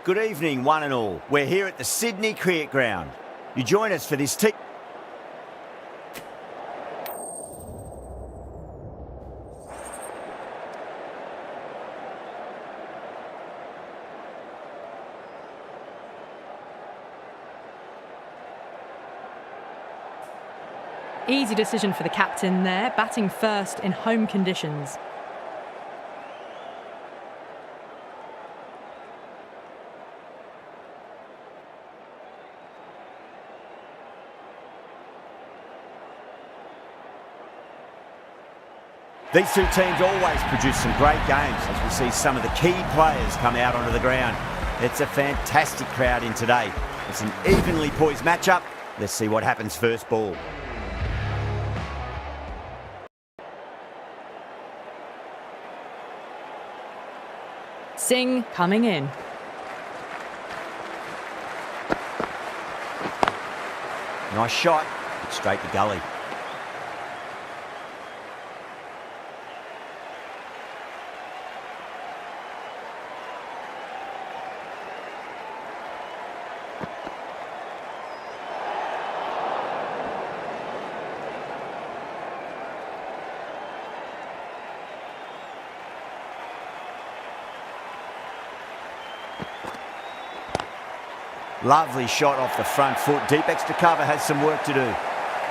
Good evening, one and all. We're here at the Sydney Cricket Ground. You join us for this Easy decision for the captain there, batting first in home conditions. These two teams always produce some great games as we see some of the key players come out onto the ground. It's a fantastic crowd in today. It's an evenly poised matchup. Let's see what happens first ball. Singh coming in. Nice shot, straight to gully. Lovely shot off the front foot. Deep extra cover has some work to do.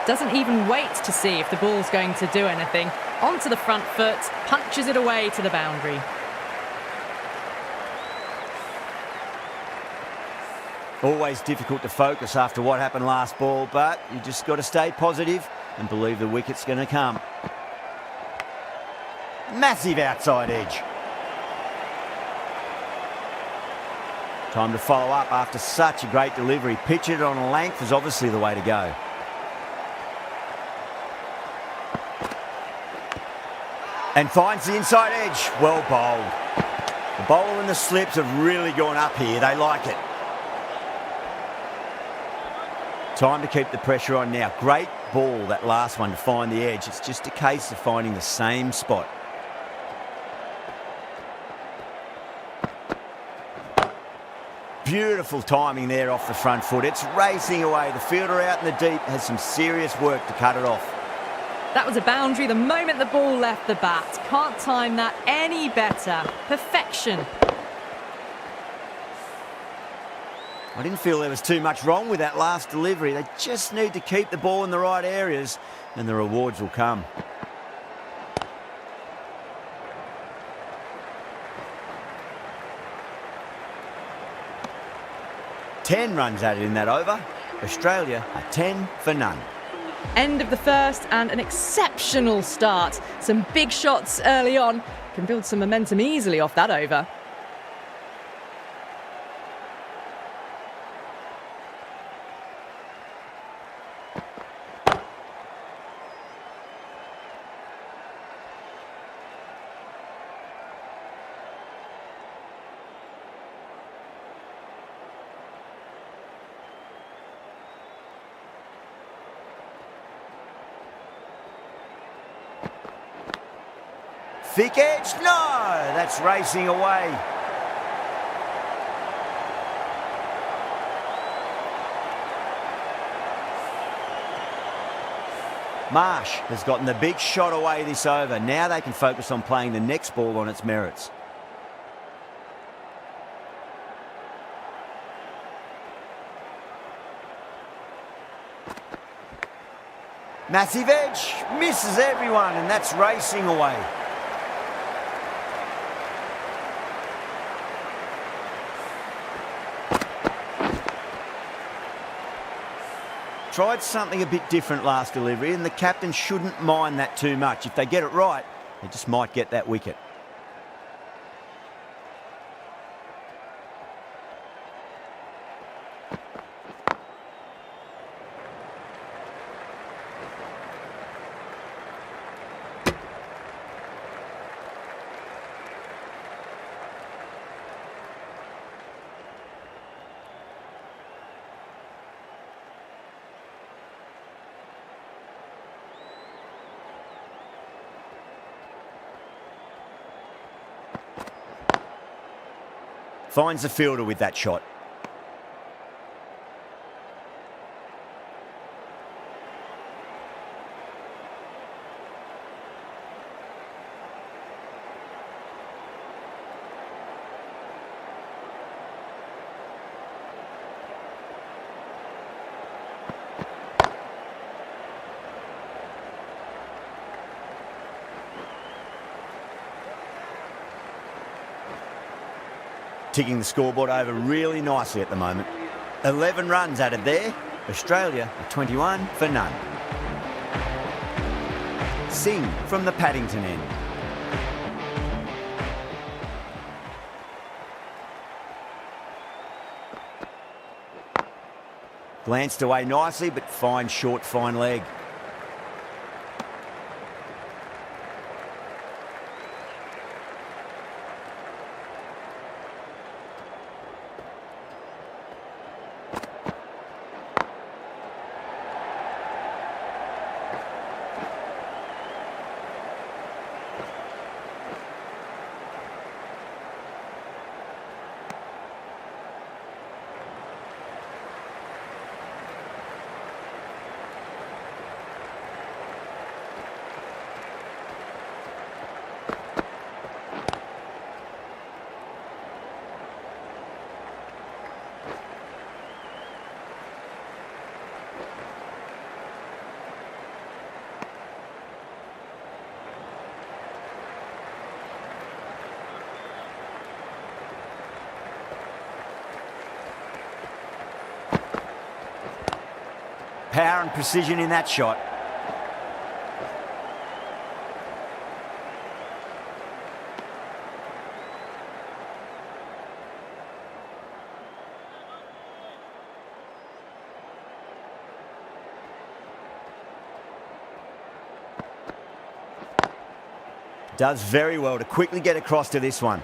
Doesn't even wait to see if the ball's going to do anything. Onto the front foot, punches it away to the boundary. Always difficult to focus after what happened last ball, but you just got to stay positive and believe the wicket's going to come. Massive outside edge. Time to follow up after such a great delivery. Pitch it on a length is obviously the way to go. And finds the inside edge. Well bowled. The bowler and the slips have really gone up here. They like it. Time to keep the pressure on now. Great ball, that last one, to find the edge. It's just a case of finding the same spot. Beautiful timing there off the front foot. It's racing away. The fielder out in the deep has some serious work to cut it off. That was a boundary the moment the ball left the bat. Can't time that any better. Perfection. I didn't feel there was too much wrong with that last delivery. They just need to keep the ball in the right areas and the rewards will come. Ten runs added in that over. Australia are 10 for none. End of the first and an exceptional start. Some big shots early on. Can build some momentum easily off that over. Thick edge, no, that's racing away. Marsh has gotten the big shot away this over. Now they can focus on playing the next ball on its merits. Massive edge, misses everyone, and that's racing away. Tried something a bit different last delivery, and the captain shouldn't mind that too much. If they get it right, they just might get that wicket. Finds the fielder with that shot. Ticking the scoreboard over really nicely at the moment. 11 runs added there. Australia are 21 for none. Singh from the Paddington end. Glanced away nicely, but fine short, fine leg. Power and precision in that shot. Does very well to quickly get across to this one.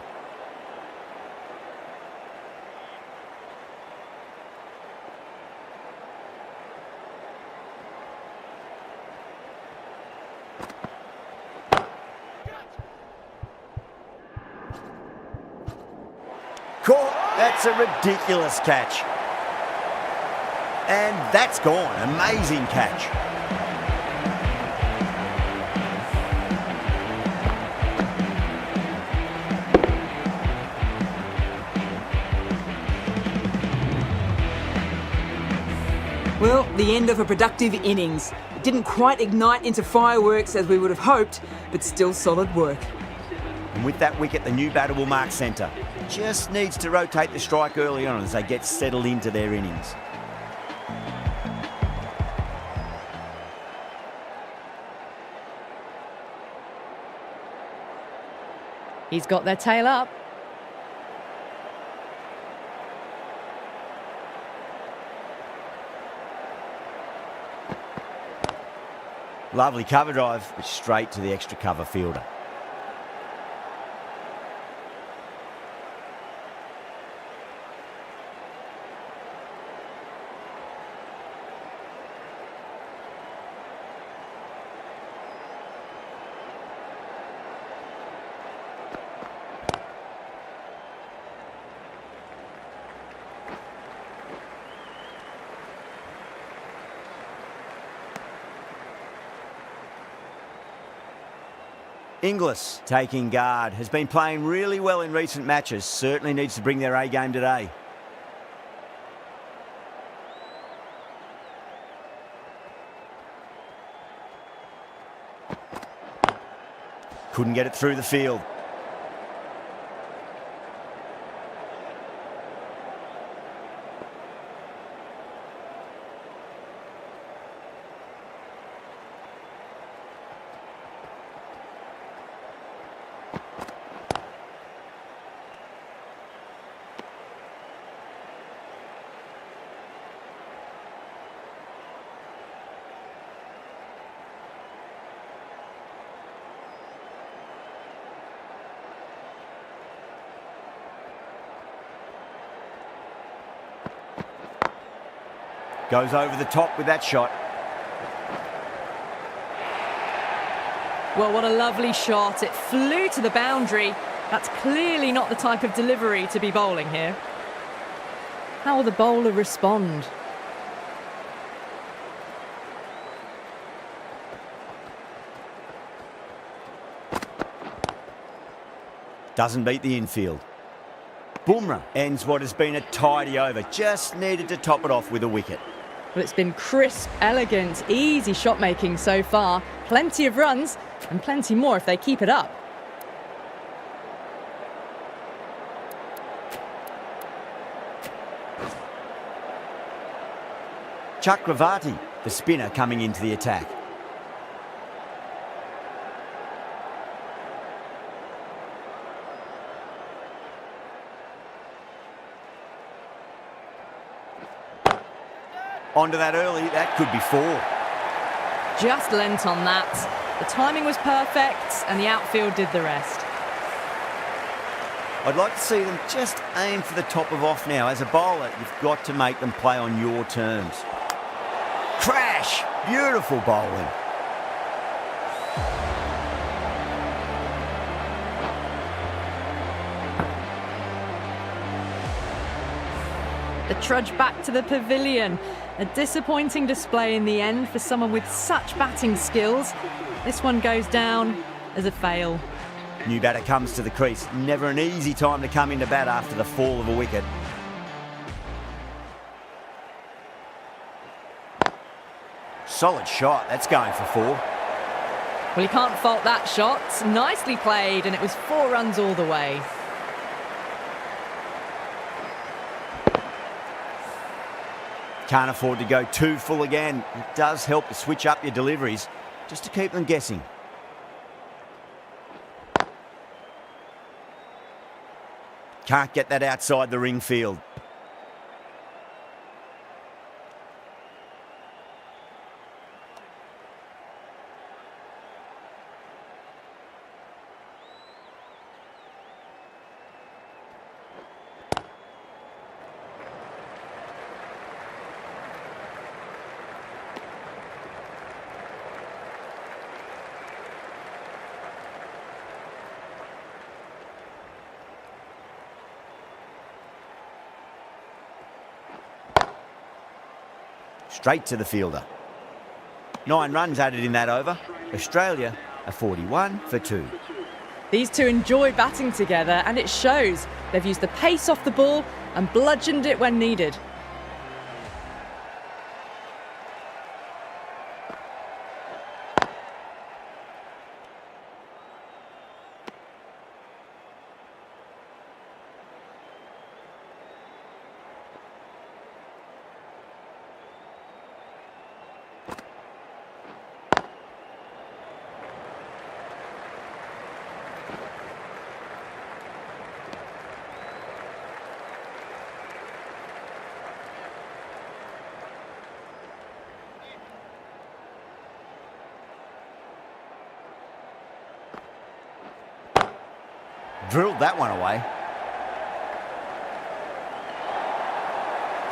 Caught. That's a ridiculous catch. And that's gone. Amazing catch. Well, the end of a productive innings. It didn't quite ignite into fireworks as we would have hoped, but still solid work. And with that wicket, the new batter will mark centre. Just needs to rotate the strike early on as they get settled into their innings. He's got their tail up. Lovely cover drive, but straight to the extra cover fielder. Inglis taking guard, has been playing really well in recent matches, certainly needs to bring their A game today. Couldn't get it through the field. Goes over the top with that shot. Well, what a lovely shot. It flew to the boundary That's clearly not the type of delivery to be bowling here. How will the bowler respond? Doesn't beat the infield. Bumrah ends what has been a tidy over. Just needed to top it off with a wicket. Well, it's been crisp, elegant, easy shot making so far. Plenty of runs and plenty more if they keep it up. Chakravarti, the spinner, coming into the attack. Onto that early, that could be 4. Just lent on that. The timing was perfect and the outfield did the rest. I'd like to see them just aim for the top of off now. As a bowler, you've got to make them play on your terms. Crash! Beautiful bowling. The trudge back to the pavilion. A disappointing display in the end for someone with such batting skills. This one goes down as a fail. New batter comes to the crease. Never an easy time to come into bat after the fall of a wicket. Solid shot. That's going for 4. Well, you can't fault that shot. Nicely played, and it was 4 runs all the way. Can't afford to go too full again. It does help to switch up your deliveries, just to keep them guessing. Can't get that outside the ring field. Straight to the fielder. 9 runs added in that over. Australia are 41 for 2. These two enjoy batting together, and it shows. They've used the pace off the ball and bludgeoned it when needed. Drilled that one away.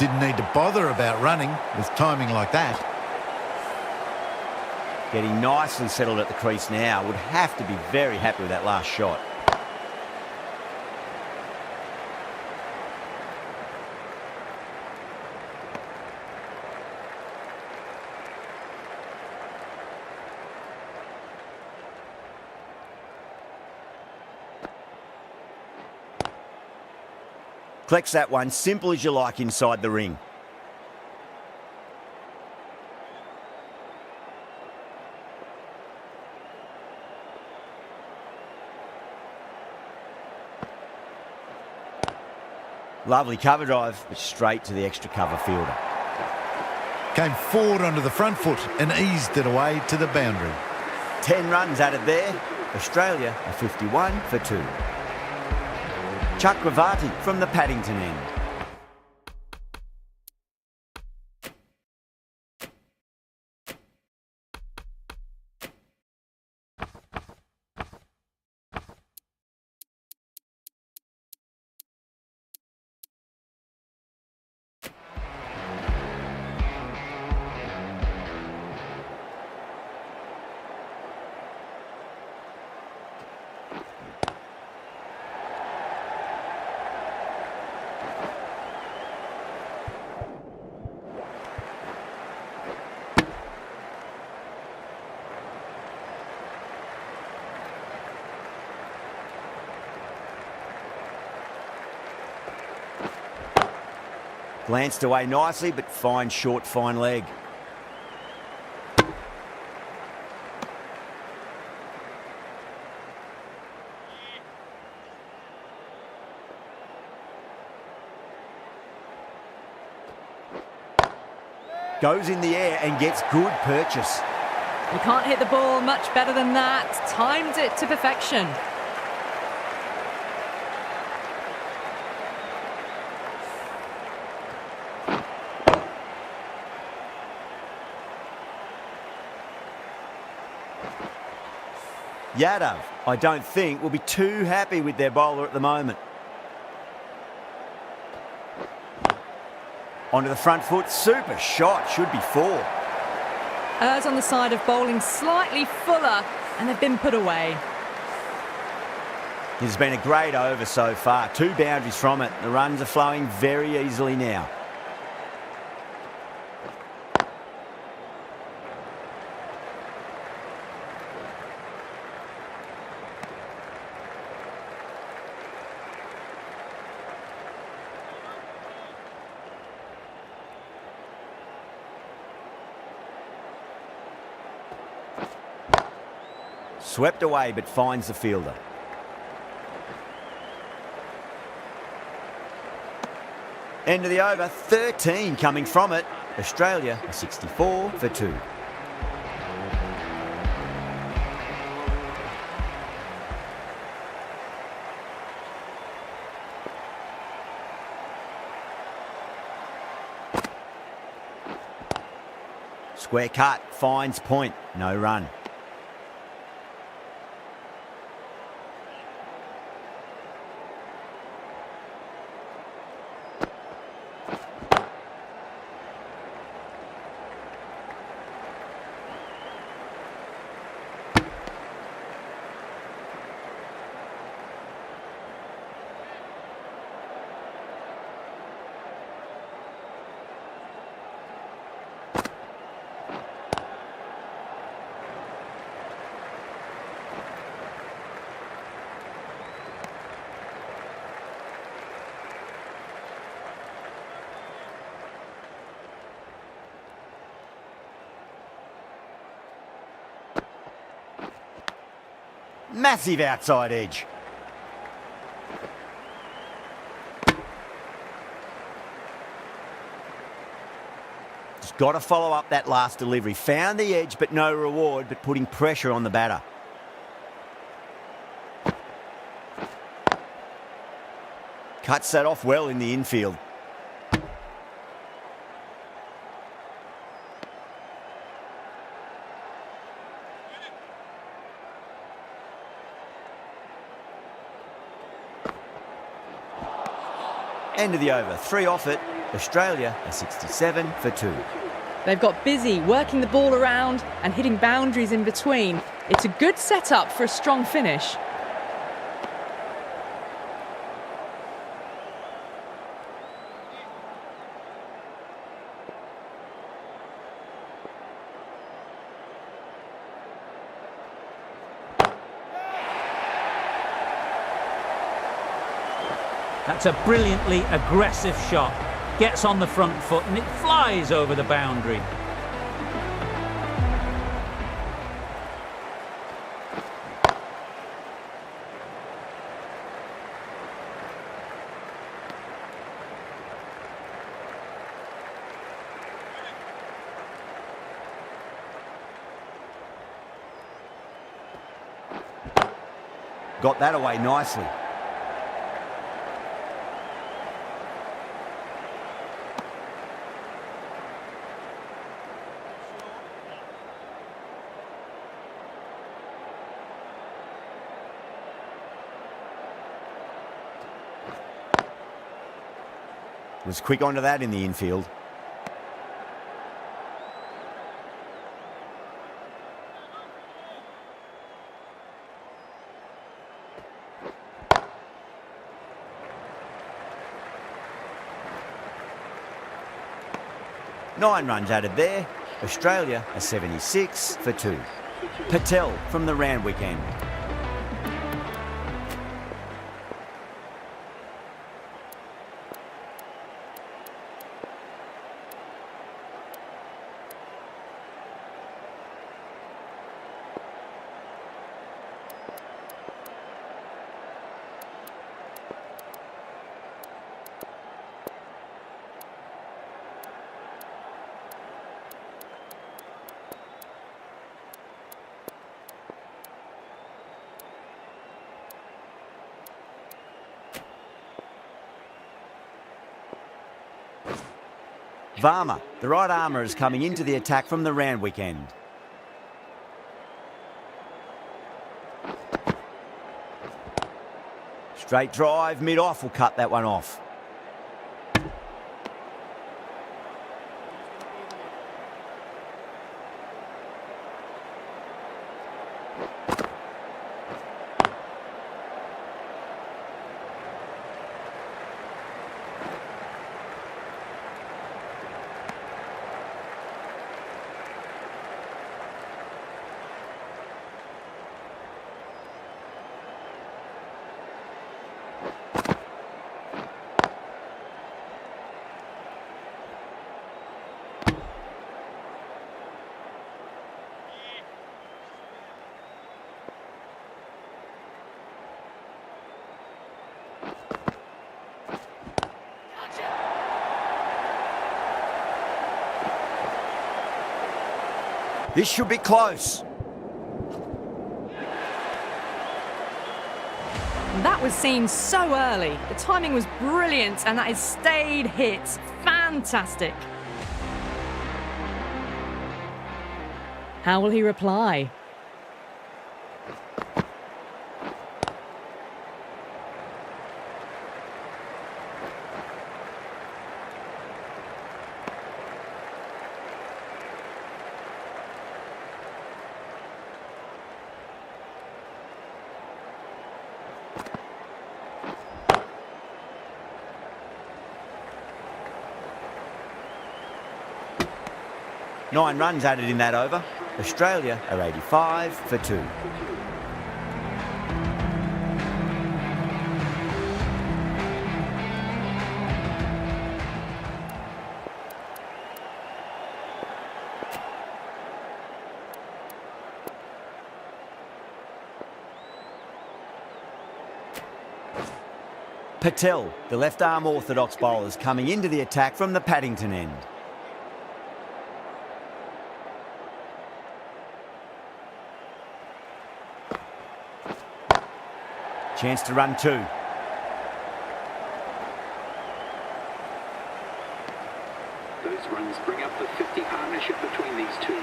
Didn't need to bother about running with timing like that. Getting nicely settled at the crease now. Would have to be very happy with that last shot. Collects that one, simple as you like, inside the ring. Lovely cover drive, but straight to the extra cover fielder. Came forward onto the front foot and eased it away to the boundary. 10 runs added there. Australia are 51 for 2. Chakravarti from the Paddington end. Glanced away nicely, but fine short, fine leg. Goes in the air and gets good purchase. You can't hit the ball much better than that. Timed it to perfection. Yadav, I don't think, will be too happy with their bowler at the moment. Onto the front foot, super shot, should be 4. Errs on the side of bowling slightly fuller, and they've been put away. It has been a great over so far. 2 boundaries from it. The runs are flowing very easily now. Swept away, but finds the fielder. End of the over, 13 coming from it. Australia are 64 for 2. Square cut, finds point, no run. Massive outside edge. Just got to follow up that last delivery. Found the edge, but no reward, but putting pressure on the batter. Cuts that off well in the infield. End of the over, 3 off it. Australia are 67 for 2. They've got busy working the ball around and hitting boundaries in between. It's a good setup for a strong finish. That's a brilliantly aggressive shot. Gets on the front foot and it flies over the boundary. Got that away nicely. Was quick onto that in the infield. Nine runs added there. Australia are 76 for 2. Patel from the Randwick end. Varma, the right armour, is coming into the attack from the Randwick end. Straight drive, mid-off will cut that one off. This should be close. That was seen so early. The timing was brilliant, and that is stayed hit. Fantastic. How will he reply? Nine runs added in that over. Australia are 85 for 2. Patel, the left-arm orthodox bowler, is coming into the attack from the Paddington end. Chance to run 2. Those runs bring up the 50 partnership between these two.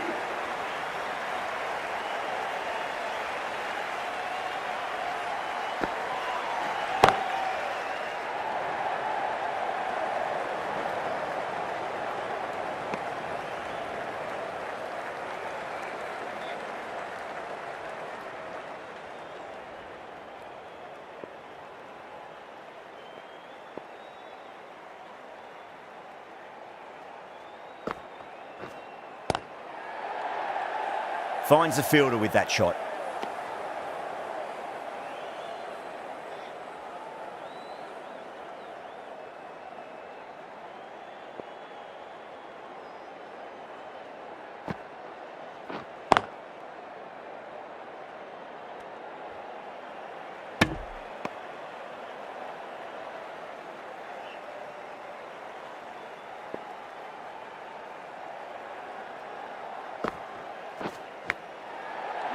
Finds the fielder with that shot.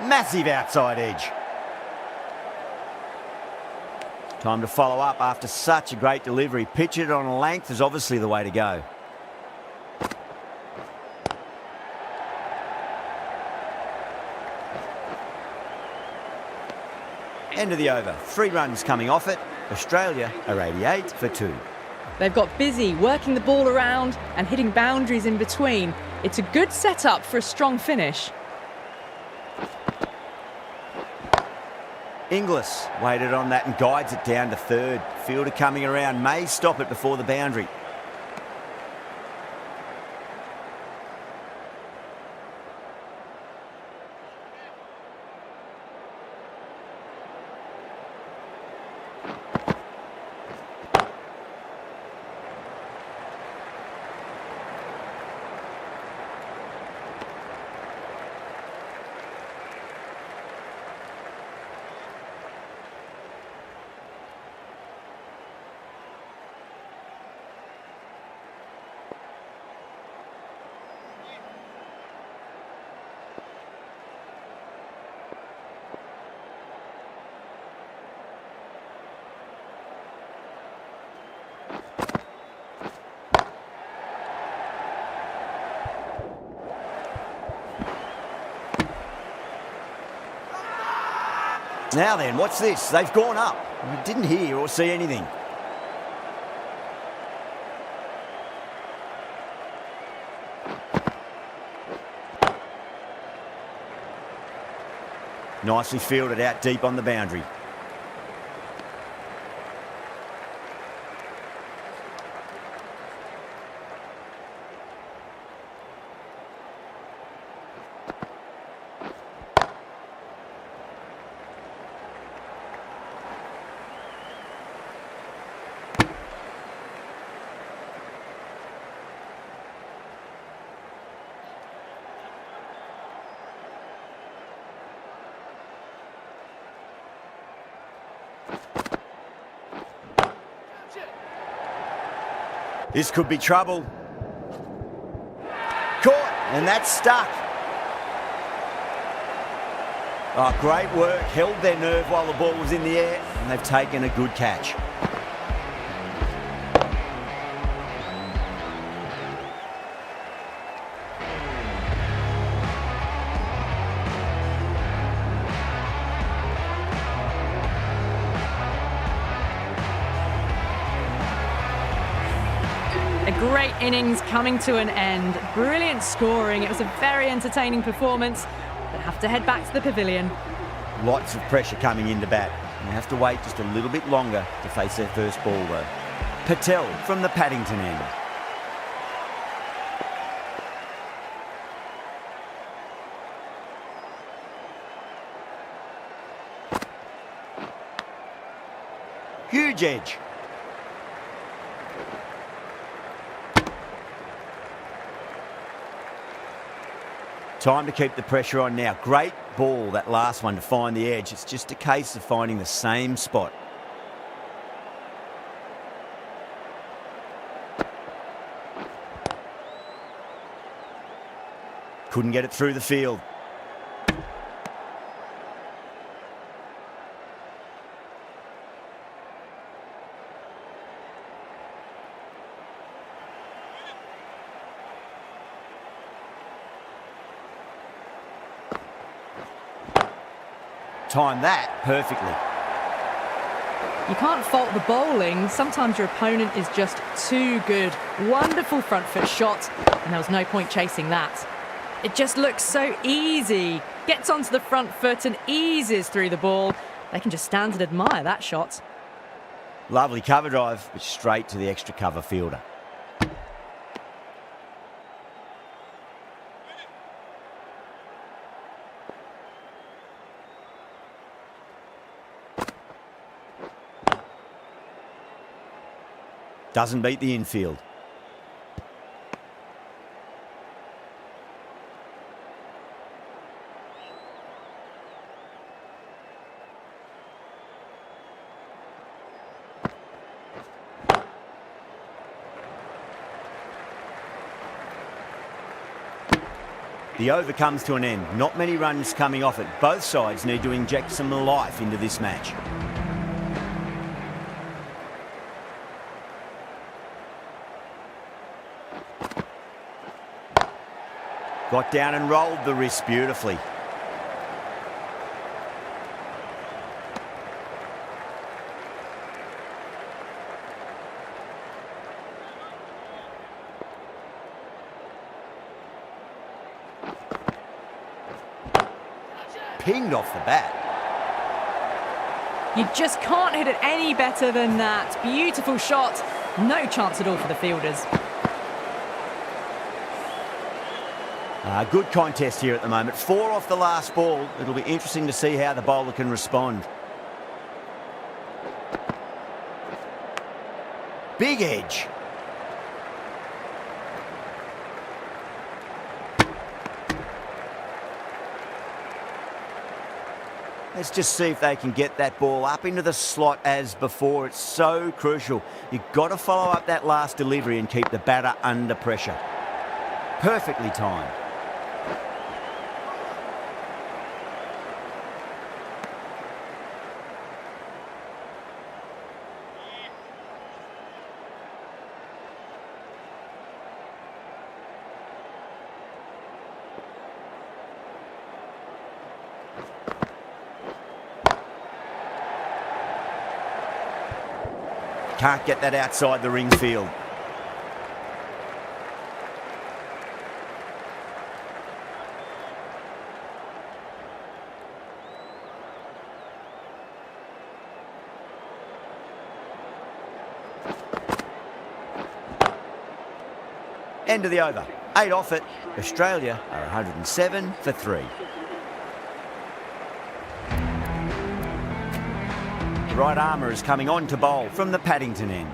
Massive outside edge. Time to follow up after such a great delivery. Pitch it on a length is obviously the way to go. End of the over. 3 runs coming off it. Australia are 88 for 2. They've got busy working the ball around and hitting boundaries in between. It's a good setup for a strong finish. Inglis waited on that and guides it down to third. Fielder coming around may stop it before the boundary. Now then, what's this? They've gone up. I didn't hear or see anything. Nicely fielded out deep on the boundary. This could be trouble. Caught, and that's stuck. Oh, great work. Held their nerve while the ball was in the air, and they've taken a good catch. A great innings coming to an end. Brilliant scoring. It was a very entertaining performance. But have to head back to the pavilion. Lots of pressure coming into bat. And they have to wait just a little bit longer to face their first ball, though. Patel from the Paddington end. Huge edge. Time to keep the pressure on now. Great ball, that last one, to find the edge. It's just a case of finding the same spot. Couldn't get it through the field. Timed that perfectly. You can't fault the bowling. Sometimes your opponent is just too good. Wonderful front foot shot, and there was no point chasing that. It just looks so easy. Gets onto the front foot and eases through the ball. They can just stand and admire that shot. Lovely cover drive, but straight to the extra cover fielder. Doesn't beat the infield. The over comes to an end. Not many runs coming off it. Both sides need to inject some life into this match. Got down and rolled the wrist beautifully. Pinged off the bat. You just can't hit it any better than that. Beautiful shot. No chance at all for the fielders. Good contest here at the moment. 4 off the last ball. It'll be interesting to see how the bowler can respond. Big edge. Let's just see if they can get that ball up into the slot as before. It's so crucial. You've got to follow up that last delivery and keep the batter under pressure. Perfectly timed. Can't get that outside the ring field. End of the over. 8 off it. Australia are 107 for 3. The right armour is coming on to bowl from the Paddington end.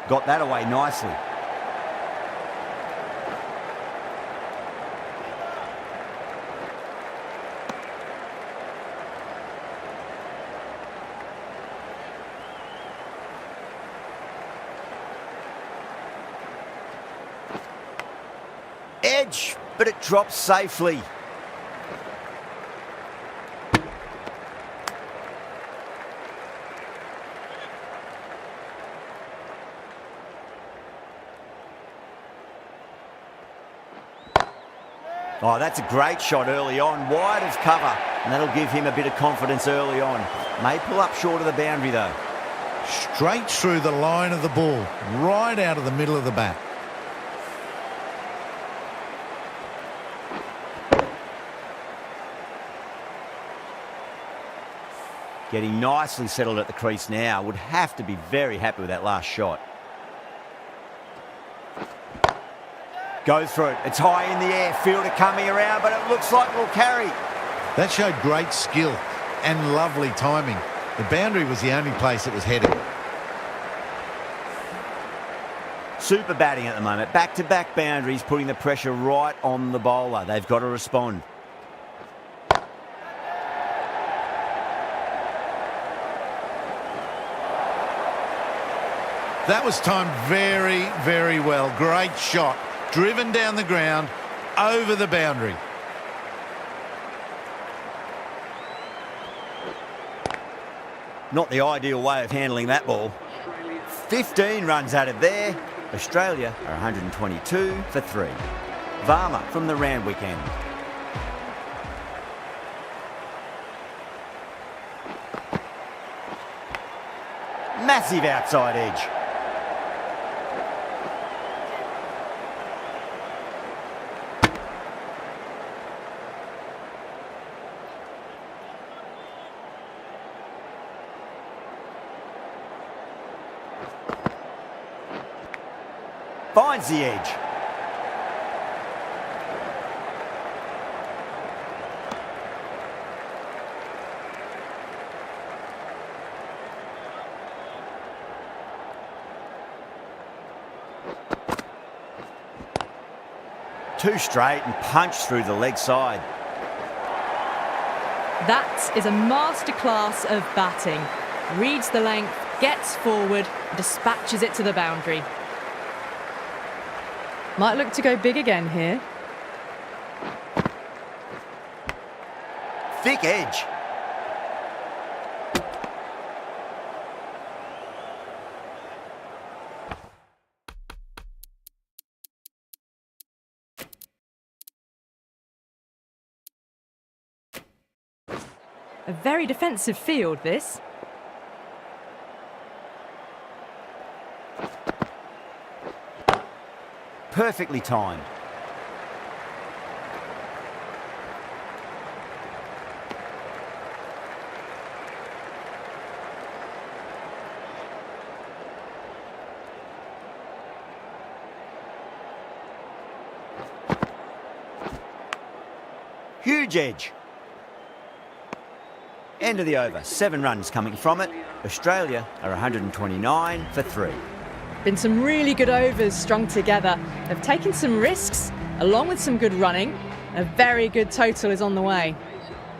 Got that away nicely. Edge, but it drops safely. Oh, that's a great shot early on, wide of cover, and that'll give him a bit of confidence early on. May pull up short of the boundary though. Straight through the line of the ball, right out of the middle of the bat. Getting nicely settled at the crease now. Would have to be very happy with that last shot. Goes for it. It's high in the air. Fielder coming around, but it looks like it'll carry. That showed great skill and lovely timing. The boundary was the only place it was headed. Super batting at the moment. Back-to-back boundaries, putting the pressure right on the bowler. They've got to respond. That was timed very, very well. Great shot. Driven down the ground, over the boundary. Not the ideal way of handling that ball. 15 runs out of there. Australia are 122 for 3. Varma from the Randwick end. Massive outside edge. Finds the edge. Two straight and punch through the leg side. That is a masterclass of batting. Reads the length, gets forward, dispatches it to the boundary. Might look to go big again here. Thick edge. A very defensive field, this. Perfectly timed. Huge edge. End of the over. 7 runs coming from it. Australia are 129 for 3. Been some really good overs strung together. They've taken some risks, along with some good running. A very good total is on the way.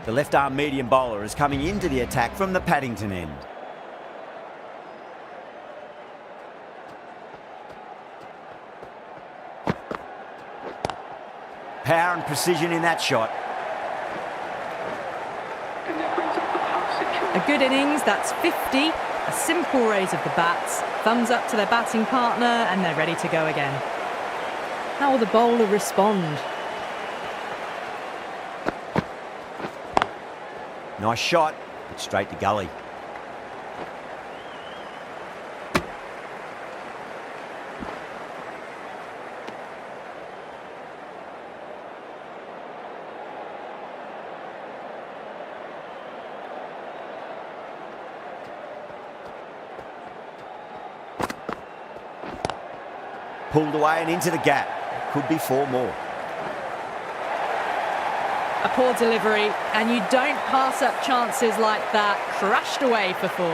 The left-arm medium bowler is coming into the attack from the Paddington end. Power and precision in that shot. And that brings up the half-century. A good innings, that's 50. A simple raise of the bats. Thumbs up to their batting partner, and they're ready to go again. How will the bowler respond? Nice shot, but straight to gully. Pulled away and into the gap. Could be 4 more. A poor delivery, and you don't pass up chances like that. Crashed away for 4.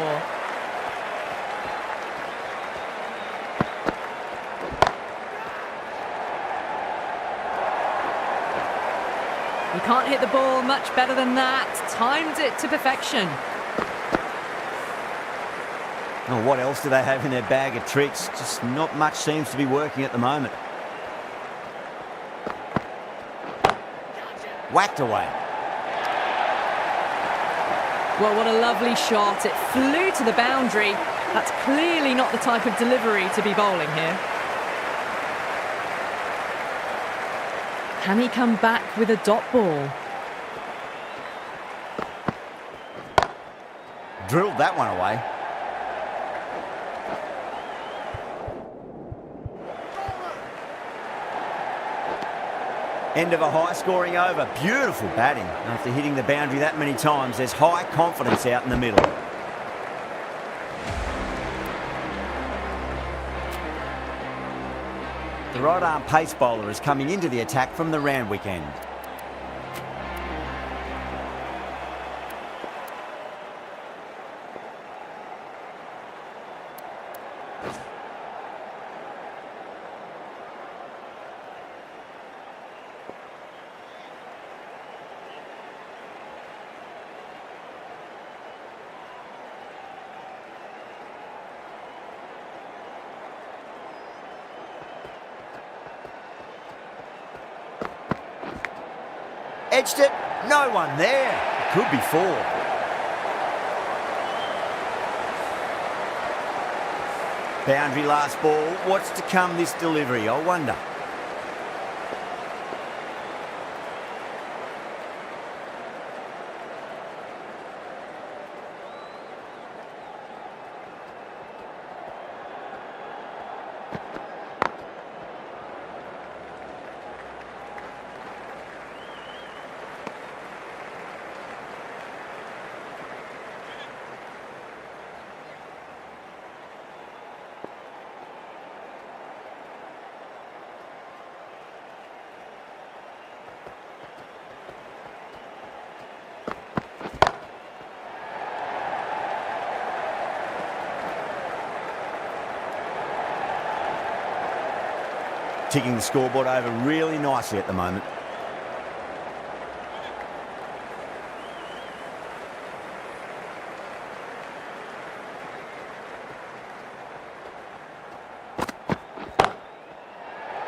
You can't hit the ball much better than that. Timed it to perfection. Oh, what else do they have in their bag of tricks? Just not much seems to be working at the moment. Whacked away. Well, what a lovely shot. It flew to the boundary. That's clearly not the type of delivery to be bowling here. Can he come back with a dot ball? Drilled that one away. End of a high-scoring over. Beautiful batting. After hitting the boundary that many times, there's high confidence out in the middle. The right-arm pace bowler is coming into the attack from the Randwick end. Edged it, no one there. It could be 4. Boundary last ball. What's to come this delivery, I wonder. Ticking the scoreboard over really nicely at the moment.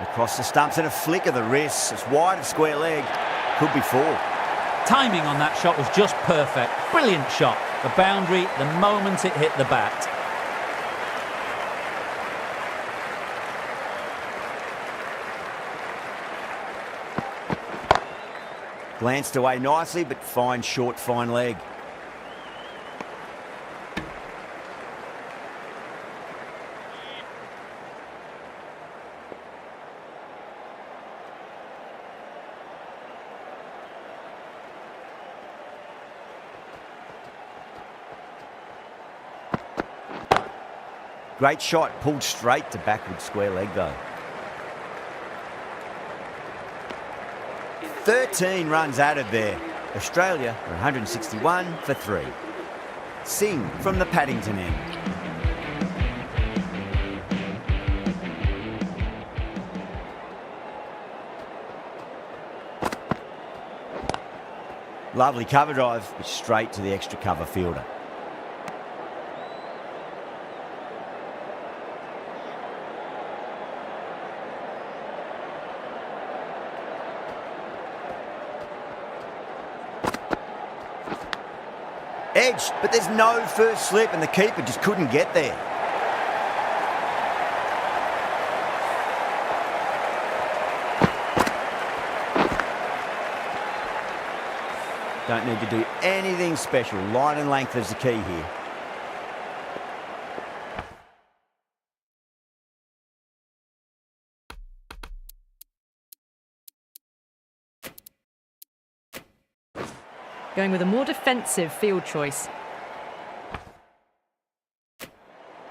Across the stumps and a flick of the wrist. It's wide of square leg. Could be 4. Timing on that shot was just perfect. Brilliant shot. The boundary the moment it hit the bat. Glanced away nicely, but fine short, fine leg. Great shot, pulled straight to backward square leg though. 13 runs added there. Australia are 161 for 3. Singh from the Paddington end. Lovely cover drive, but straight to the extra cover fielder. Edged, but there's no first slip and the keeper just couldn't get there. Don't need to do anything special. Line and length is the key here. Going with a more defensive field choice.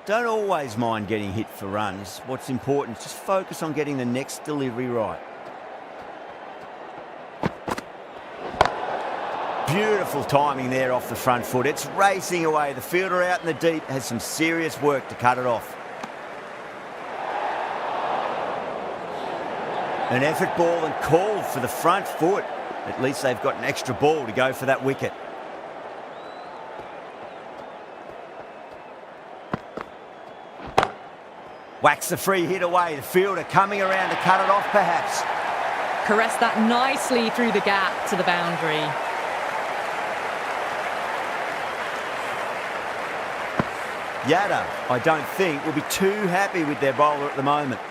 Don't always mind getting hit for runs. What's important is just focus on getting the next delivery right. Beautiful timing there off the front foot. It's racing away. The fielder out in the deep has some serious work to cut it off. An effort ball and called for the front foot. At least they've got an extra ball to go for that wicket. Whacks the free hit away. The fielder coming around to cut it off perhaps. Caressed that nicely through the gap to the boundary. Yada, I don't think, will be too happy with their bowler at the moment.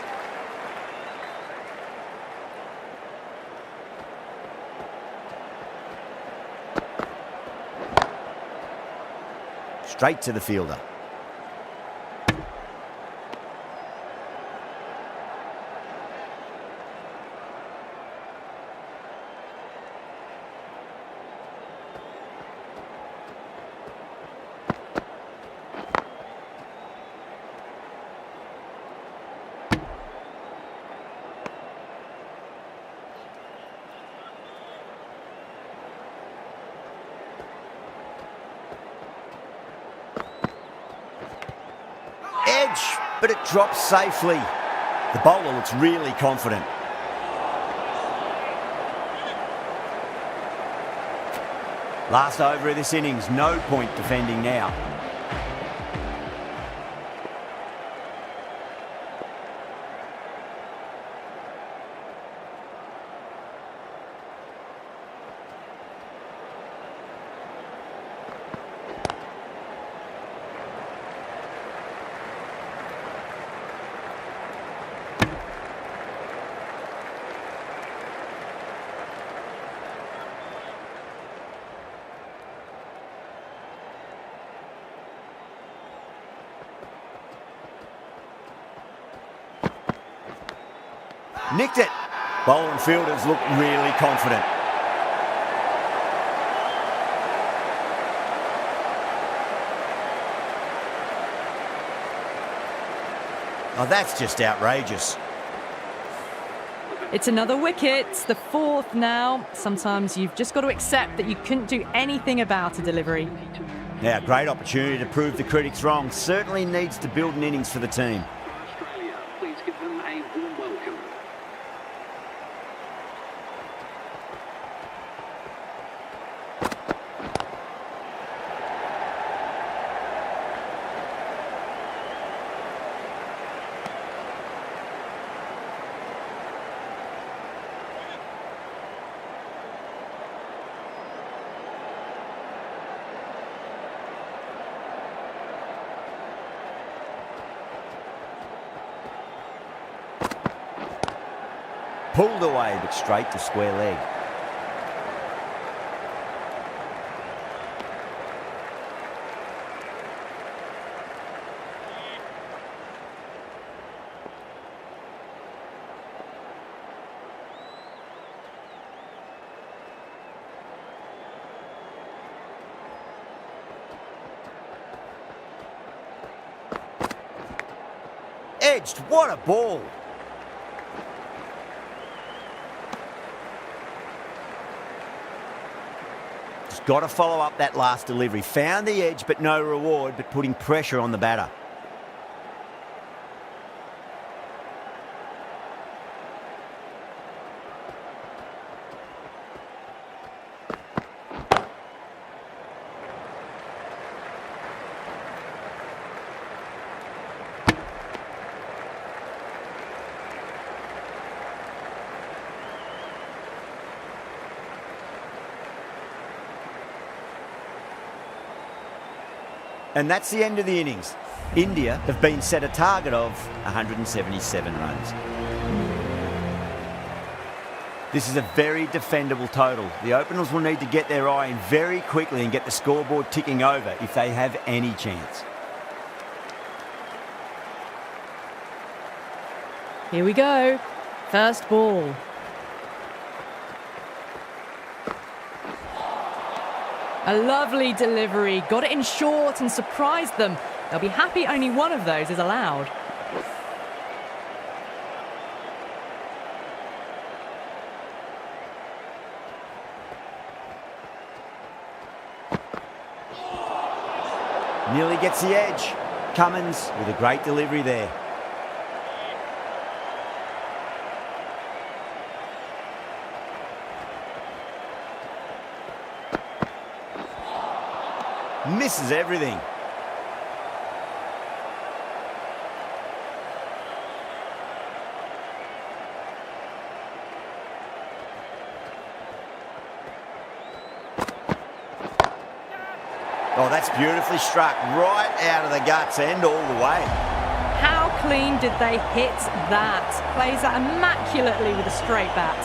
Straight to the fielder. Edge, but it drops safely. The bowler looks really confident. Last over of this innings, no point defending now. Nicked it. Bowler and fielders look really confident. Oh, that's just outrageous. It's another wicket, the fourth now. Sometimes you've just got to accept that you couldn't do anything about a delivery. Now, great opportunity to prove the critics wrong. Certainly needs to build an innings for the team. Australia, please give them a warm welcome. Pulled away, but straight to square leg. Edged, what a ball! Got to follow up that last delivery. Found the edge, but no reward, but putting pressure on the batter. And that's the end of the innings. India have been set a target of 177 runs. This is a very defendable total. The openers will need to get their eye in very quickly and get the scoreboard ticking over if they have any chance. Here we go. First ball. A lovely delivery. Got it in short and surprised them. They'll be happy only one of those is allowed. Nearly gets the edge. Cummins with a great delivery there. Misses everything. Oh, that's beautifully struck. Right out of the guts and all the way. How clean did they hit that? Plays that immaculately with a straight bat.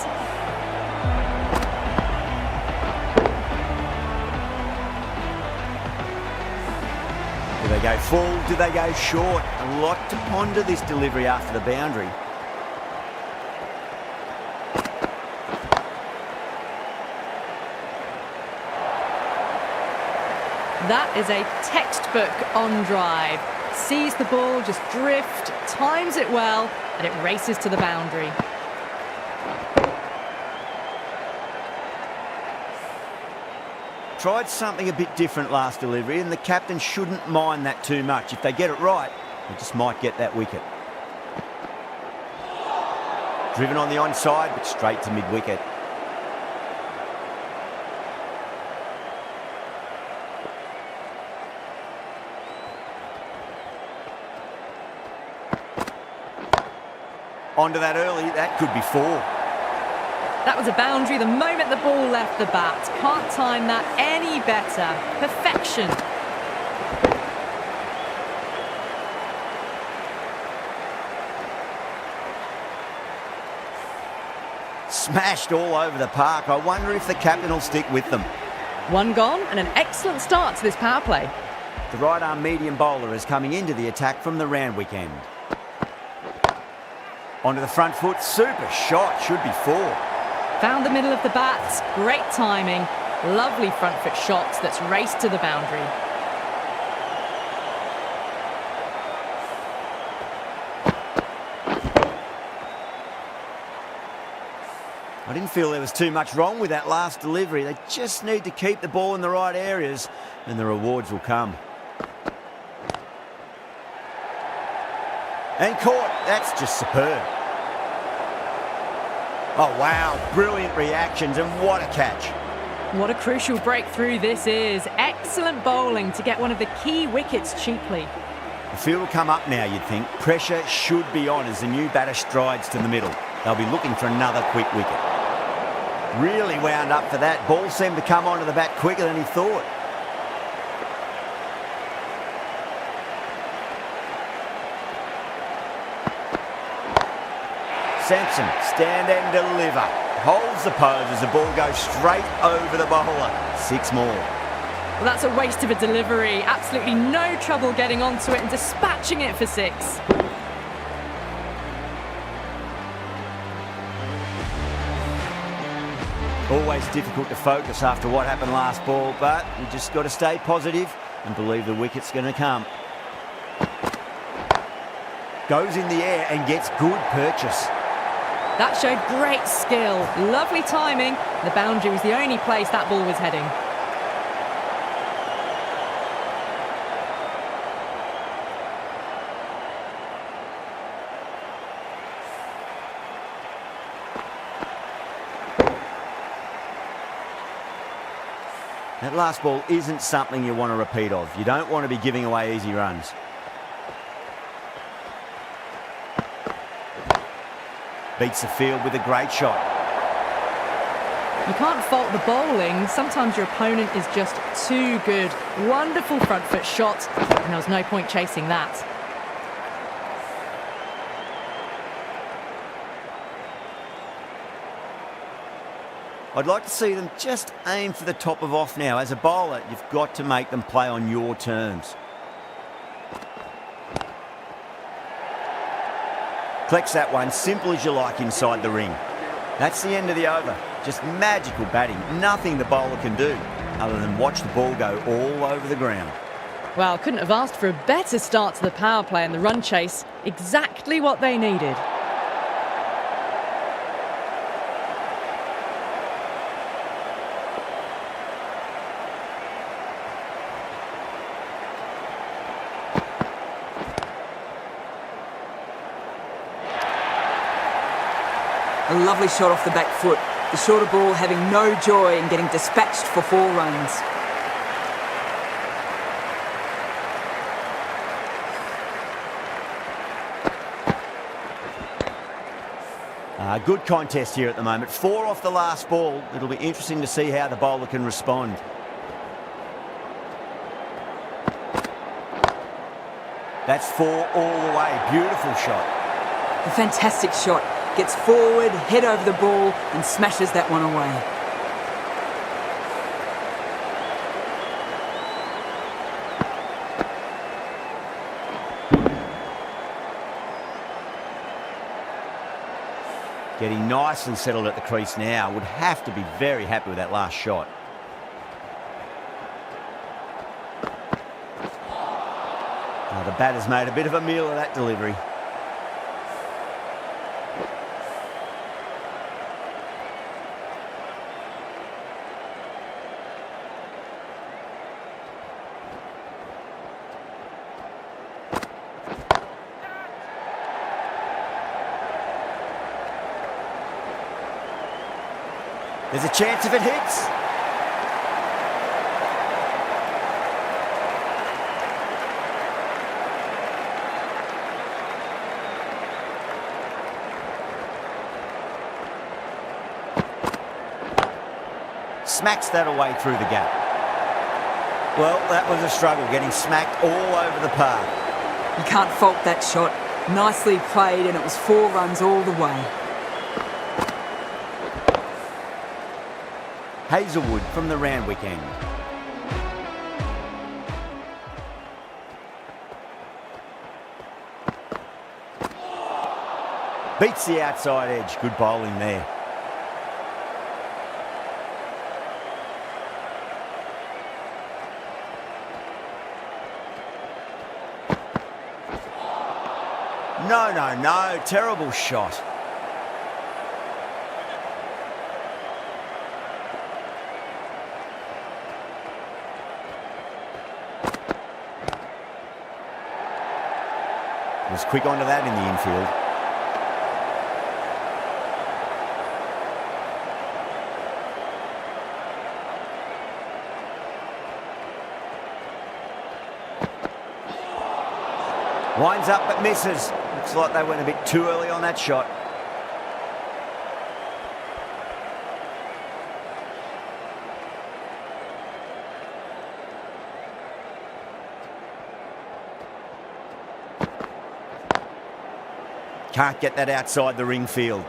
Do they go full? Do they go short? A lot to ponder this delivery after the boundary. That is a textbook on drive. Sees the ball just drift, times it well, and it races to the boundary. Tried something a bit different last delivery, and the captain shouldn't mind that too much. If they get it right, they just might get that wicket. Driven on the onside, but straight to mid-wicket. Onto that early, that could be 4. That was a boundary the moment the ball left the bat. Can't time that any better. Perfection. Smashed all over the park. I wonder if the captain will stick with them. One gone and an excellent start to this power play. The right-arm medium bowler is coming into the attack from the Randwick end. Onto the front foot, super shot, should be 4. Found the middle of the bat, great timing. Lovely front foot shots that's raced to the boundary. I didn't feel there was too much wrong with that last delivery. They just need to keep the ball in the right areas and the rewards will come. And caught. That's just superb. Oh, wow. Brilliant reactions and what a catch. What a crucial breakthrough this is. Excellent bowling to get one of the key wickets cheaply. The field will come up now, you'd think. Pressure should be on as the new batter strides to the middle. They'll be looking for another quick wicket. Really wound up for that. Ball seemed to come onto the bat quicker than he thought. Sampson, stand and deliver. Holds the pose as the ball goes straight over the bowler. 6 more. Well, that's a waste of a delivery. Absolutely no trouble getting onto it and dispatching it for 6. Always difficult to focus after what happened last ball, but you just got to stay positive and believe the wicket's going to come. Goes in the air and gets good purchase. That showed great skill. Lovely timing. The boundary was the only place that ball was heading. That last ball isn't something you want to repeat of. You don't want to be giving away easy runs. Beats the field with a great shot. You can't fault the bowling. Sometimes your opponent is just too good. Wonderful front foot shot, and there was no point chasing that. I'd like to see them just aim for the top of off now. As a bowler, you've got to make them play on your terms. Collects that one, simple as you like inside the ring. That's the end of the over. Just magical batting. Nothing the bowler can do other than watch the ball go all over the ground. Well, couldn't have asked for a better start to the power play and the run chase. Exactly what they needed. A lovely shot off the back foot. The shorter ball having no joy in getting dispatched for 4 runs. Good contest here at the moment. 4 off the last ball. It'll be interesting to see how the bowler can respond. That's 4 all the way. Beautiful shot. A fantastic shot. Gets forward, head over the ball and smashes that one away. Getting nice and settled at the crease now. Would have to be very happy with that last shot. Oh, the batter's made a bit of a meal of that delivery. There's a chance if it hits. Smacks that away through the gap. Well, that was a struggle, getting smacked all over the park. You can't fault that shot. Nicely played and it was 4 runs all the way. Hazelwood from the Randwick end. Beats the outside edge. Good bowling there. No. Terrible shot. Was quick onto that in the infield. Winds up but misses. Looks like they went a bit too early on that shot. Can't get that outside the ring field.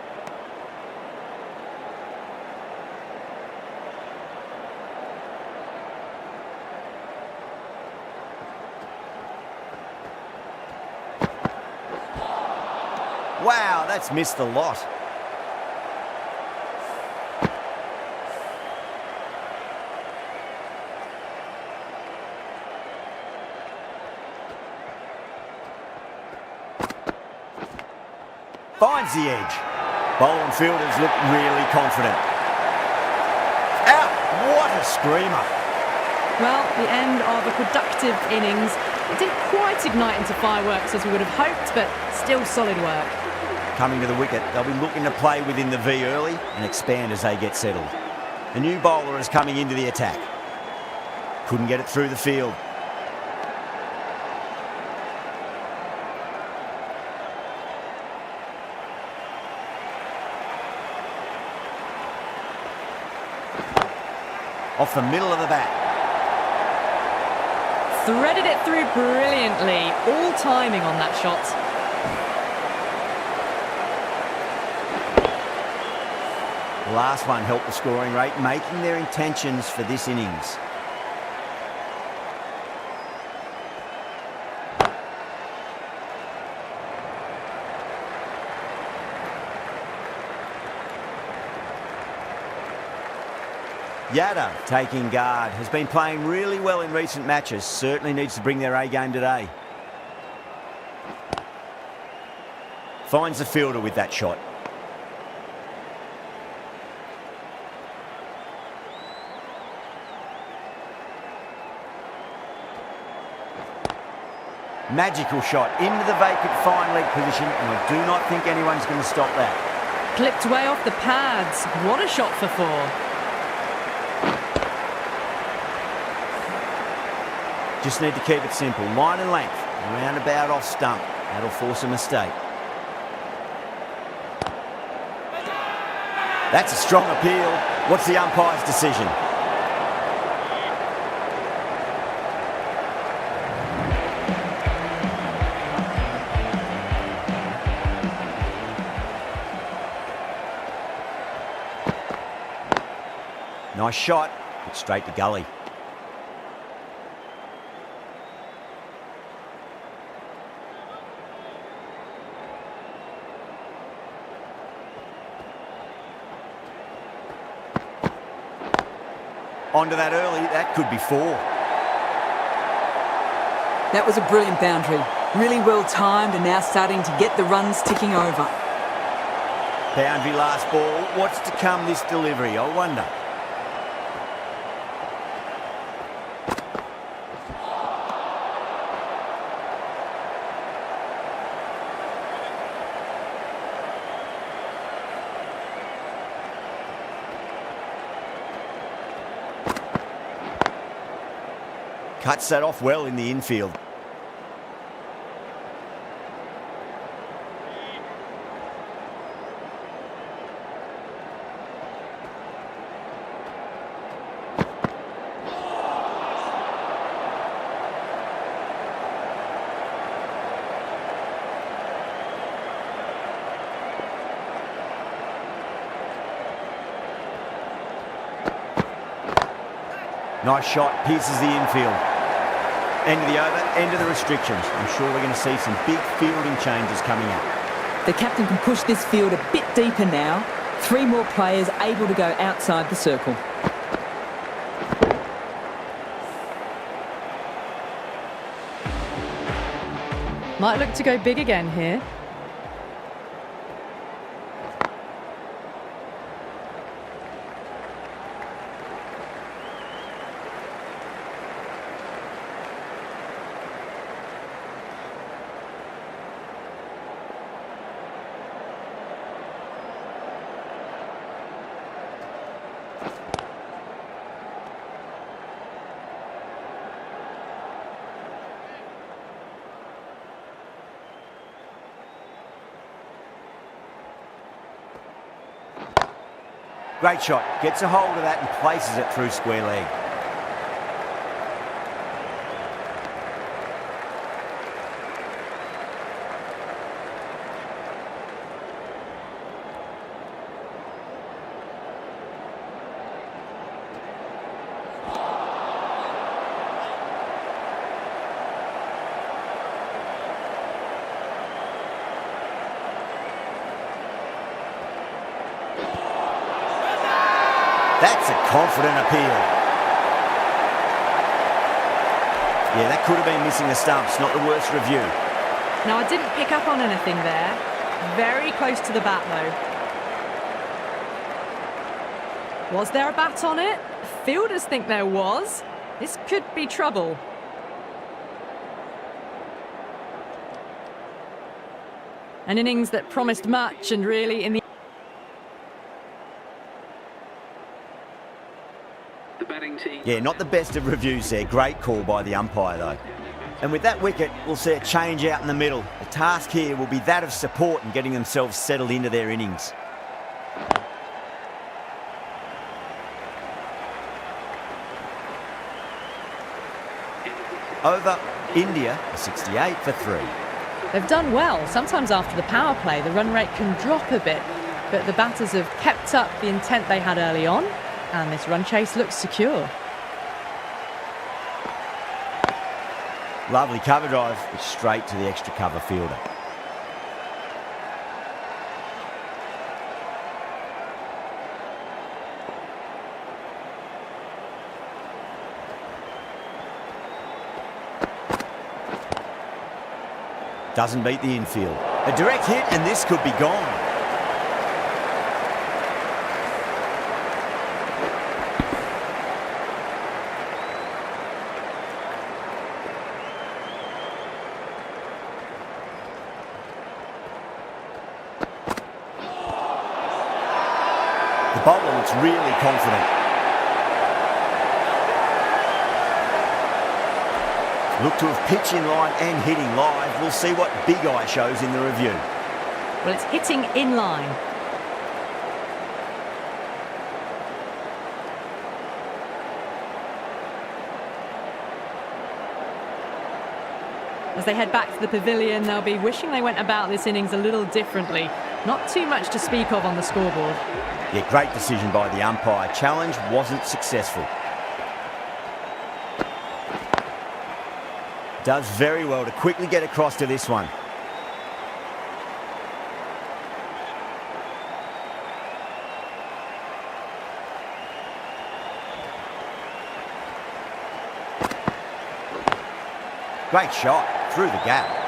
Wow, that's missed a lot. Finds the edge. Bowling fielders look really confident. Out! What a screamer. Well, the end of a productive innings. It didn't quite ignite into fireworks as we would have hoped, but still solid work. Coming to the wicket, they'll be looking to play within the V early and expand as they get settled. A new bowler is coming into the attack. Couldn't get it through the field. Off the middle of the bat. Threaded it through brilliantly. All timing on that shot. The last one helped the scoring rate, making their intentions for this innings. Yada, taking guard, has been playing really well in recent matches. Certainly needs to bring their A game today. Finds the fielder with that shot. Magical shot into the vacant fine leg position, and I do not think anyone's going to stop that. Clipped way off the pads. What a shot for 4. Just need to keep it simple. Line and length. Roundabout off stump. That'll force a mistake. That's a strong appeal. What's the umpire's decision? Nice shot, but straight to gully. Onto that early, that could be 4. That was a brilliant boundary. Really well timed and now starting to get the runs ticking over. Boundary last ball. What's to come this delivery, I wonder? Cuts that off well in the infield. Nice shot, pierces the infield. End of the over, end of the restrictions. I'm sure we're going to see some big fielding changes coming up. The captain can push this field a bit deeper now. 3 more players able to go outside the circle. Might look to go big again here. Great shot. Gets a hold of that and places it through square leg. That's a confident appeal. Yeah, that could have been missing the stumps, not the worst review. Now, I didn't pick up on anything there. Very close to the bat, though. Was there a bat on it? Fielders think there was. This could be trouble. An innings that promised much and really in the... Yeah, not the best of reviews there. Great call by the umpire, though. And with that wicket, we'll see a change out in the middle. The task here will be that of support and getting themselves settled into their innings. Over, India, 68 for 3. They've done well. Sometimes after the power play, the run rate can drop a bit. but the batters have kept up the intent they had early on, and this run chase looks secure. Lovely cover drive, but straight to the extra cover fielder. Doesn't beat the infield. A direct hit and this could be gone. The bowler looks really confident. Look to have pitch in line and hitting live. We'll see what Big Eye shows in the review. Well, it's hitting in line. As they head back to the pavilion, they'll be wishing they went about this innings a little differently. Not too much to speak of on the scoreboard. Yeah, great decision by the umpire. Challenge wasn't successful. Does very well to quickly get across to this one. Great shot through the gap.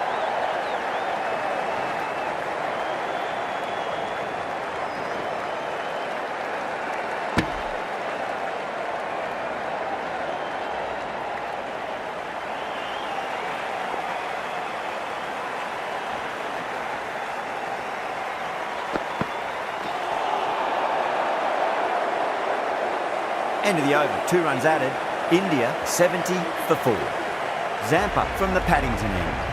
End of the over, 2 runs added. India 70 for 4. Zampa from the Paddington end.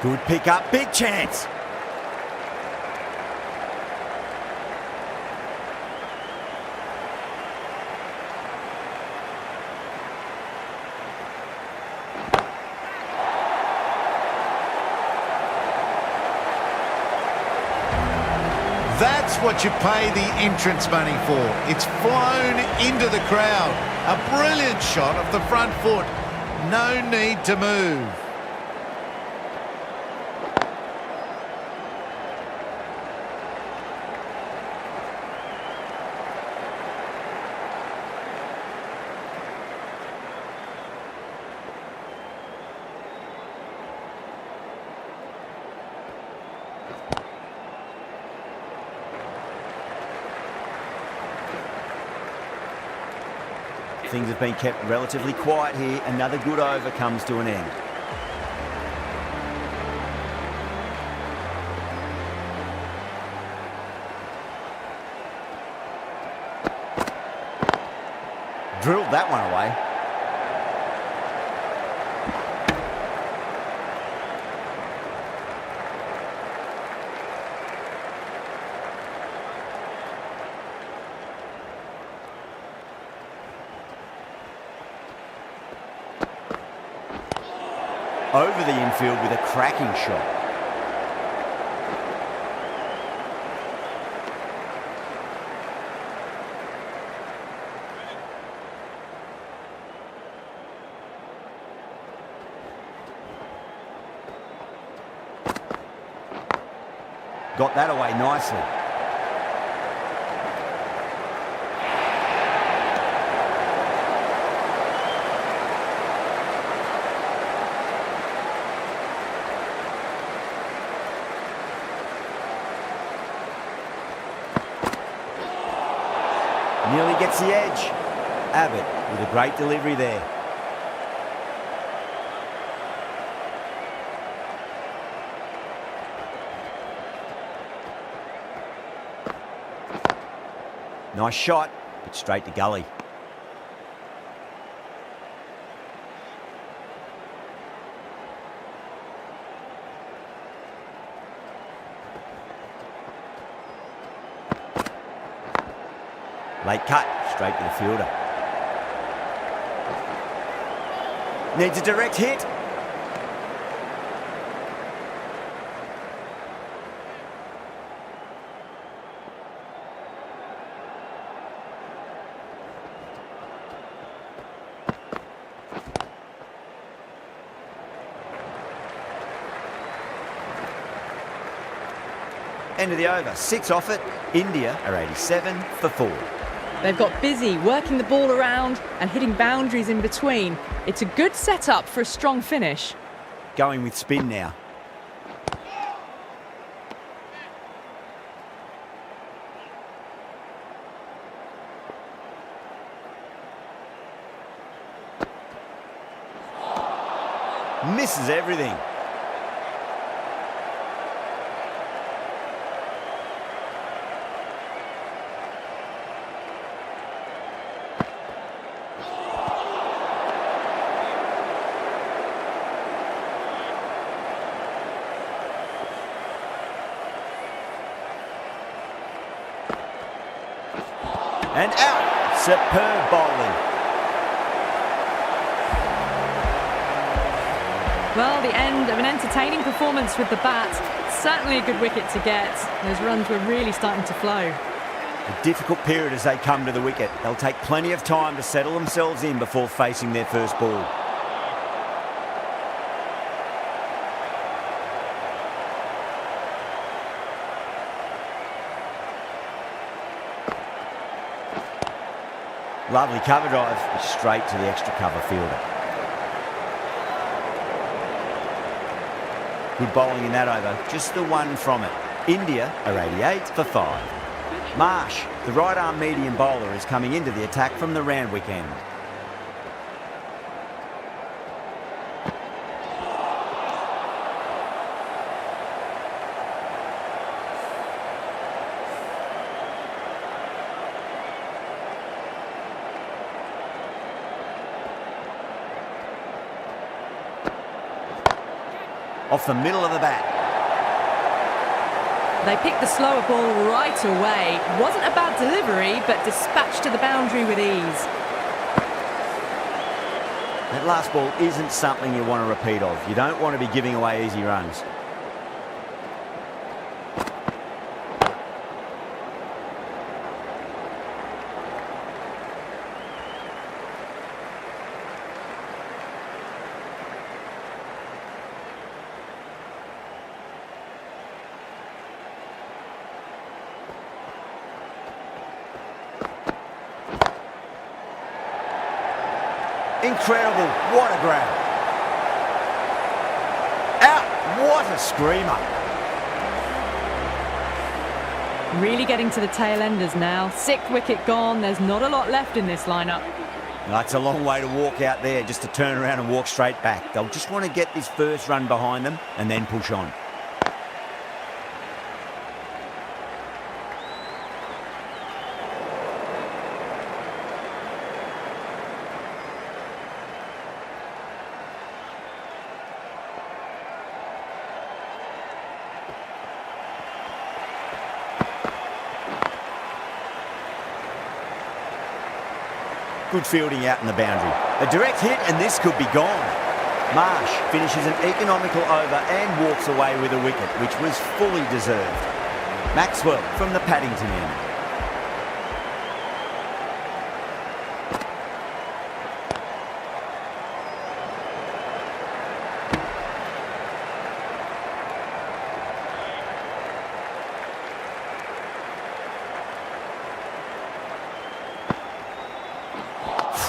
Good pick up, big chance. That's what you pay the entrance money for. It's flown into the crowd. A brilliant shot off the front foot. No need to move. Things have been kept relatively quiet here. Another good over comes to an end. Drilled that one away. Over the infield with a cracking shot. Got that away nicely. Nearly gets the edge. Abbott with a great delivery there. Nice shot, but straight to gully. Late cut, straight to the fielder. Needs a direct hit. End of the over, 6 off it. India are 87 for 4. They've got busy working the ball around and hitting boundaries in between. It's a good setup for a strong finish. Going with spin now. Misses everything. And out. Superb bowling. Well, the end of an entertaining performance with the bat. Certainly a good wicket to get. Those runs were really starting to flow. A difficult period as they come to the wicket. They'll take plenty of time to settle themselves in before facing their first ball. Lovely cover drive, straight to the extra cover fielder. Good bowling in that over, just the one from it. India are 88 for 5. Marsh, the right arm medium bowler, is coming into the attack from the Randwick end. Off the middle of the bat. They picked the slower ball right away. Wasn't a bad delivery, but dispatched to the boundary with ease. That last ball isn't something you want to repeat of. You don't want to be giving away easy runs. Incredible, what a grab. Out, what a screamer. Really getting to the tail enders now. 6th wicket gone, there's not a lot left in this lineup. That's a long way to walk out there just to turn around and walk straight back. They'll just want to get this first run behind them and then push on. Good fielding out in the boundary. A direct hit and this could be gone. Marsh finishes an economical over and walks away with a wicket, which was fully deserved. Maxwell from the Paddington end.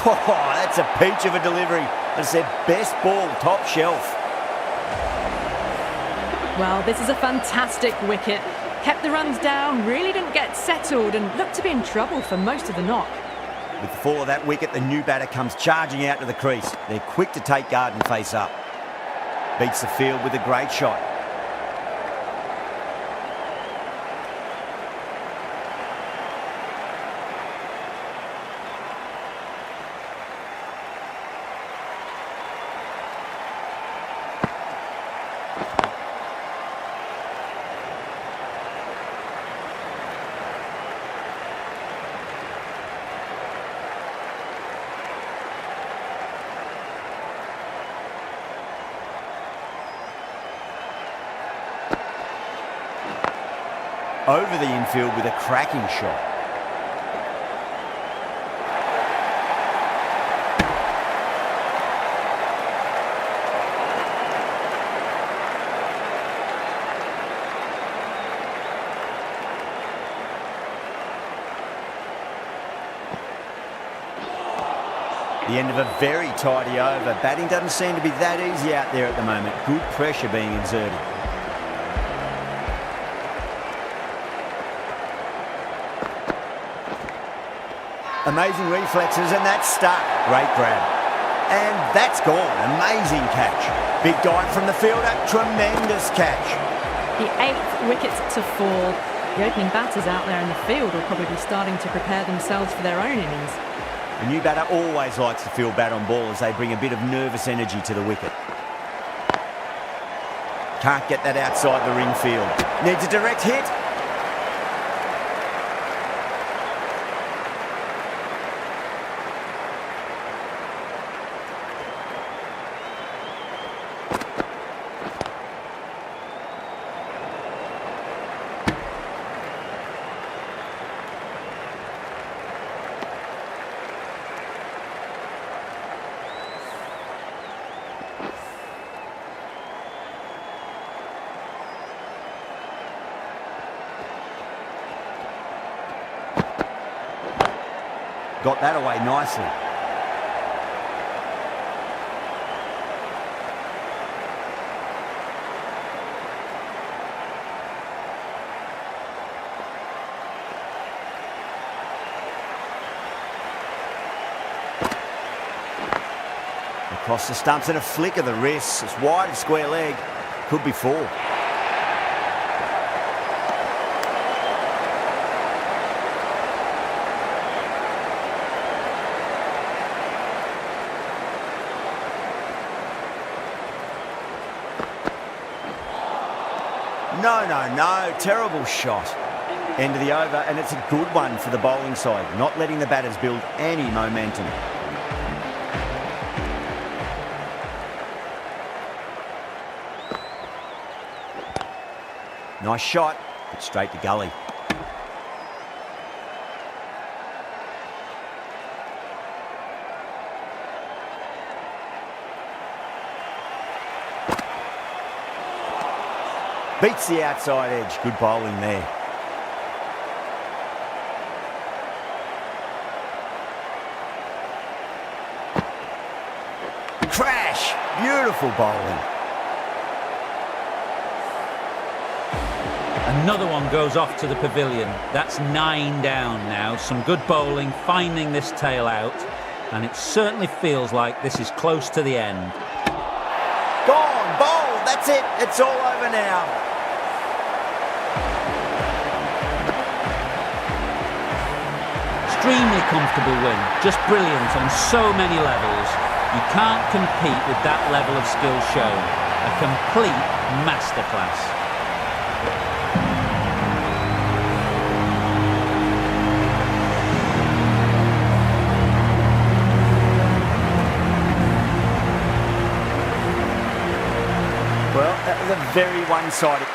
Oh, that's a peach of a delivery. That's their best ball, top shelf. Well, this is a fantastic wicket. Kept the runs down, really didn't get settled and looked to be in trouble for most of the knock. With the fall of that wicket, the new batter comes charging out to the crease. They're quick to take guard and face up. Beats the field with a great shot. over the infield with a cracking shot. The end of a very tidy over. Batting doesn't seem to be that easy out there at the moment. Good pressure being exerted. Amazing reflexes, and that's stuck. Great grab. And that's gone. Amazing catch. Big dive from the fielder. Tremendous catch. The 8th wicket to fall. The opening batters out there in the field will probably be starting to prepare themselves for their own innings. The new batter always likes to feel bat on ball as they bring a bit of nervous energy to the wicket. Can't get that outside the ring field. Needs a direct hit. Got that away nicely. Across the stumps and a flick of the wrists. It's wide of square leg. Could be 4. No. Terrible shot. End of the over, and it's a good one for the bowling side, not letting the batters build any momentum. Nice shot, but straight to gully. Beats the outside edge. Good bowling there. Crash! Beautiful bowling. Another one goes off to the pavilion. That's 9 down now. Some good bowling, finding this tail out. And it certainly feels like this is close to the end. Gone, bowled. That's it. It's all over now. Extremely comfortable win, just brilliant on so many levels. You can't compete with that level of skill shown. A complete masterclass. Well, that was a very one-sided